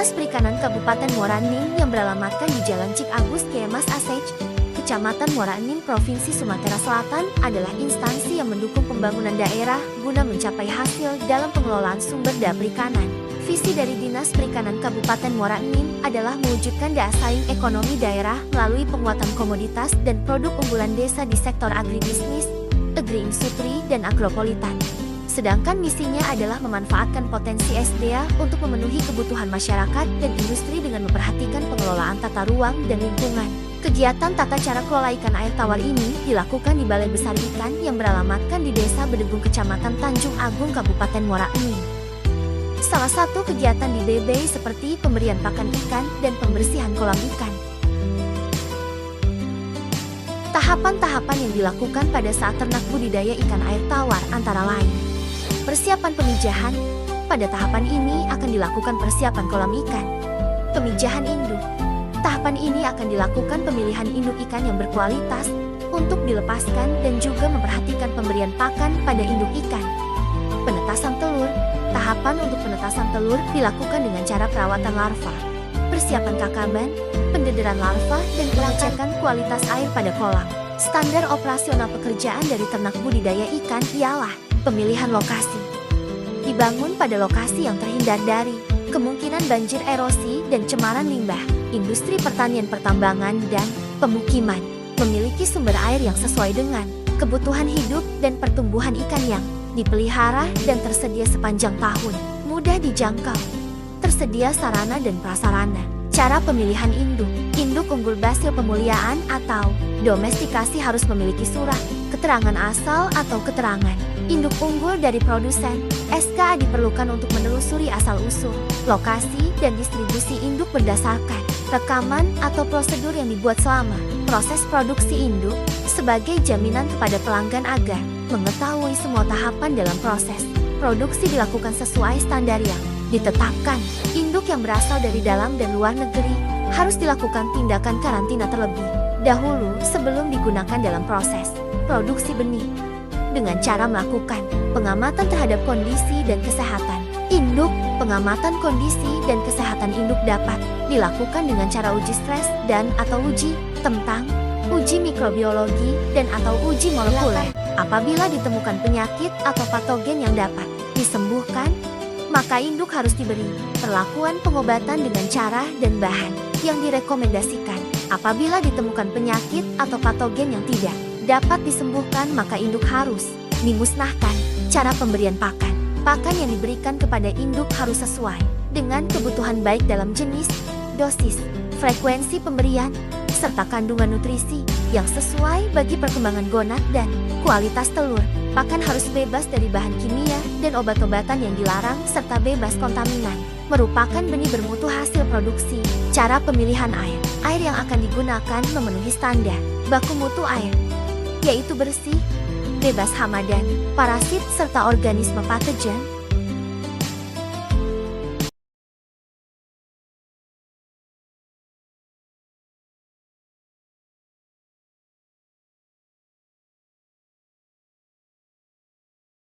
Dinas Perikanan Kabupaten Muara Enim yang beralamatkan di Jalan Cik Agus Kemas Aceh, Kecamatan Muara Enim, Provinsi Sumatera Selatan adalah instansi yang mendukung pembangunan daerah guna mencapai hasil dalam pengelolaan sumber daya perikanan. Visi dari Dinas Perikanan Kabupaten Muara Enim adalah mewujudkan daya saing ekonomi daerah melalui penguatan komoditas dan produk unggulan desa di sektor agribisnis, agri-industri, dan agropolitan. Sedangkan misinya adalah memanfaatkan potensi SDA untuk memenuhi kebutuhan masyarakat dan industri dengan memperhatikan pengelolaan tata ruang dan lingkungan. Kegiatan tata cara kelola ikan air tawar ini dilakukan di Balai Besar Ikan yang beralamatkan di Desa Bedegung, Kecamatan Tanjung Agung, Kabupaten Muara Enim. Salah satu kegiatan di BB seperti pemberian pakan ikan dan pembersihan kolam ikan. Tahapan-tahapan yang dilakukan pada saat ternak budidaya ikan air tawar antara lain: persiapan pemijahan. Pada tahapan ini akan dilakukan persiapan kolam ikan. Pemijahan induk. Tahapan ini akan dilakukan pemilihan induk ikan yang berkualitas untuk dilepaskan dan juga memperhatikan pemberian pakan pada induk ikan. Penetasan telur. Tahapan untuk penetasan telur dilakukan dengan cara perawatan larva, persiapan kakaban, pendederan larva, dan pengecekan kualitas air pada kolam. Standar operasional pekerjaan dari ternak budidaya ikan ialah pemilihan lokasi. Dibangun pada lokasi yang terhindar dari kemungkinan banjir, erosi, dan cemaran limbah. Industri pertanian, pertambangan, dan pemukiman memiliki sumber air yang sesuai dengan kebutuhan hidup dan pertumbuhan ikan yang dipelihara dan tersedia sepanjang tahun. Mudah dijangkau. Tersedia sarana dan prasarana. Cara pemilihan induk. Induk unggul hasil pemuliaan atau domestikasi harus memiliki surat keterangan asal atau keterangan induk unggul dari produsen. SKA diperlukan untuk menelusuri asal-usul, lokasi, dan distribusi induk berdasarkan rekaman atau prosedur yang dibuat selama proses produksi induk sebagai jaminan kepada pelanggan agar mengetahui semua tahapan dalam proses produksi dilakukan sesuai standar yang ditetapkan. Induk yang berasal dari dalam dan luar negeri harus dilakukan tindakan karantina terlebih dahulu sebelum digunakan dalam proses produksi benih dengan cara melakukan pengamatan terhadap kondisi dan kesehatan induk. Pengamatan kondisi dan kesehatan induk dapat dilakukan dengan cara uji stres dan atau uji tentang uji mikrobiologi dan atau uji molekuler. Apabila ditemukan penyakit atau patogen yang dapat disembuhkan, maka induk harus diberi perlakuan pengobatan dengan cara dan bahan yang direkomendasikan. Apabila ditemukan penyakit atau patogen yang tidak dapat disembuhkan, maka induk harus dimusnahkan. Cara pemberian pakan. Pakan yang diberikan kepada induk harus sesuai dengan kebutuhan baik dalam jenis, dosis, frekuensi pemberian, serta kandungan nutrisi yang sesuai bagi perkembangan gonad dan kualitas telur. Pakan harus bebas dari bahan kimia dan obat-obatan yang dilarang serta bebas kontaminan. Merupakan benih bermutu hasil produksi. Cara pemilihan air. Air yang akan digunakan memenuhi standar baku mutu air, yaitu bersih, bebas hama dan parasit serta organisme patogen,